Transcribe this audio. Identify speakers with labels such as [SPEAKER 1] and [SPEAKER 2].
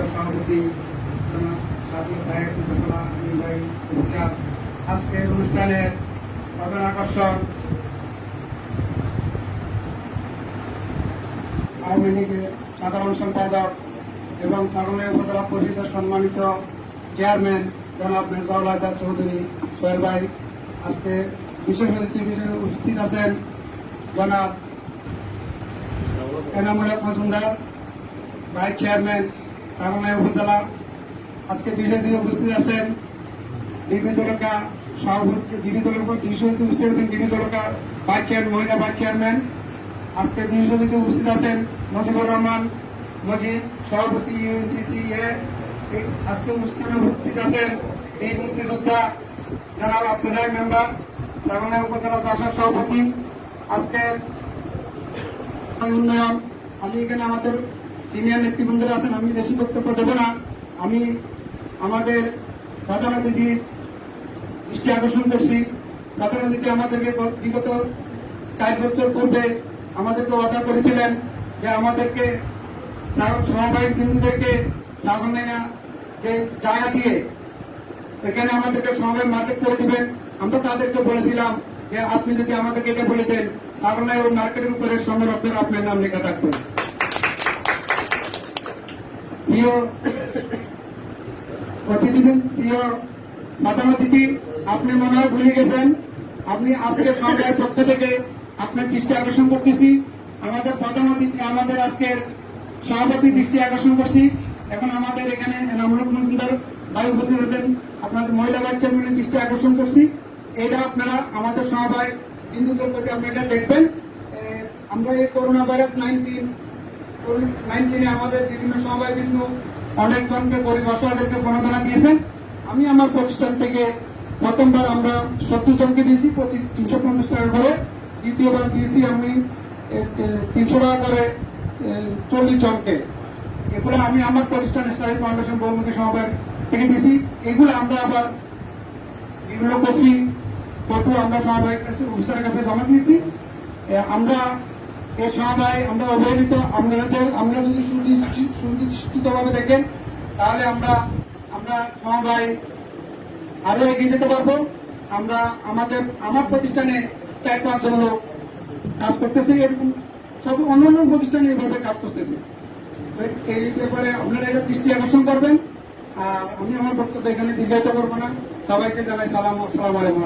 [SPEAKER 1] সভাপতি আজকের অনুষ্ঠানের প্রধান আকর্ষণ আওয়ামী লীগের সাধারণ সম্পাদক এবং ছাগলের উপজেলা পরিষদের সম্মানিত চেয়ারম্যান জনাব মেজবাউল হায়দার চৌধুরী সোহেল ভাই। আজকে বিশেষ অতিথি হিসেবে উপস্থিত আছেন জনাব এনামুল হক মজুমদার ভাইস চেয়ারম্যান ছাগলনাই উপজেলা। আজকে বিশেষ অতিথি উপস্থিত আছেন ডিবি জলকা সভাপতি, ডিবি জলকা উপস্থিত আছেন ডিবি জলকা ভাইস চেয়ারম্যান, মহিলা ভাইস চেয়ারম্যান। আজকে বিশেষ অতিথি উপস্থিত আছেন মুজিবুর রহমান মজিদ সভাপতি ইউএনসিসি। আজকে উপস্থিত আছেন এই মুক্তিযোদ্ধা জনাব আব্দুল্লাহ মেম্বার ছাগলনাই উপজেলা চাষার সভাপতি। আজকে উন্নয়ন আমি এখানে আমাদের সিনিয়র নেতৃবৃন্দরা আছেন, আমি বেশি বক্তব্য দেব না। আমি আমাদের প্রধান অতিথির দৃষ্টি আকর্ষণ করছি। প্রধান অতিথি আমাদেরকে বিগত 4 বছর পূর্বে আমাদেরকে ওয়াদা করেছিলেন যে আমাদেরকে সহবাহী বিন্দুদেরকে ছাগলনাইয়া যে জায়গা দিয়ে এখানে আমাদেরকে সমবায় মার্কেট করে দিবেন। আমরা তাদেরকে বলেছিলাম যে আপনি যদি আমাদেরকে এটা বলে দেন ছাগলনাই ওই মার্কেটের উপরে সংরক্ষণ আপনার নাম লেখা থাকবে। প্রিয় অতিথিবৃন্দ, প্রিয় প্রধান অতিথি, আপনি মনে হয় ভুলে গেছেন। আপনি আজকে সরকারের পক্ষ থেকে আপনার দৃষ্টি আকর্ষণ করতেছি। আমাদের প্রধান অতিথি, আমাদের আজকের সভাপতি দৃষ্টি আকর্ষণ করছি। এখন আমাদের এখানে এনামুল হক মজুমদার ভাই উপস্থিত আছেন, আপনাদের মহিলা ভাইস চেয়ারম্যানের দৃষ্টি আকর্ষণ করছি। এটা আপনারা আমাদের সভায় হিন্দুদের প্রতি আপনারা এটা দেখবেন। আমরা এই করোনা ভাইরাস 19 আমাদের বিভিন্ন সমবায় বিন্দু অনেকজনকে গরিব অসহায়দেরকে প্রণোদনা দিয়েছেন। আমি আমার প্রতিষ্ঠান থেকে প্রথমবার আমরা 70 জনকে দিয়েছি প্রতি 350 টাকা করে। দ্বিতীয়বার দিয়েছি আমি 300 টাকা করে 40 জনকে। এগুলো আমি আমার প্রতিষ্ঠান ইসলামিক ফাউন্ডেশন বহুমুখী সমবায় থেকে দিয়েছি। এগুলো আমরা আবার বিভিন্ন কপি ফটো আমরা সমবায় অফিসারের কাছে জমা দিয়েছি। আমরা এই সমবায় আমরা অবহেলিত, আমরা যদি সুনিশ্চিতভাবে দেখেন তাহলে আমরা সমবায় আরো এগিয়ে যেতে পারবো। আমার প্রতিষ্ঠানে 4-5 জন লোক কাজ করতেছে, এরকম সব অন্যান্য প্রতিষ্ঠানে এইভাবে কাজ করতেছে। এই ব্যাপারে আপনারা এটা দৃষ্টি আকর্ষণ করবেন। আর আমি আমার বক্তব্য এখানে দীর্ঘায়িত করবো না। সবাইকে জানাই সালাম, আসসালামু আলাইকুম।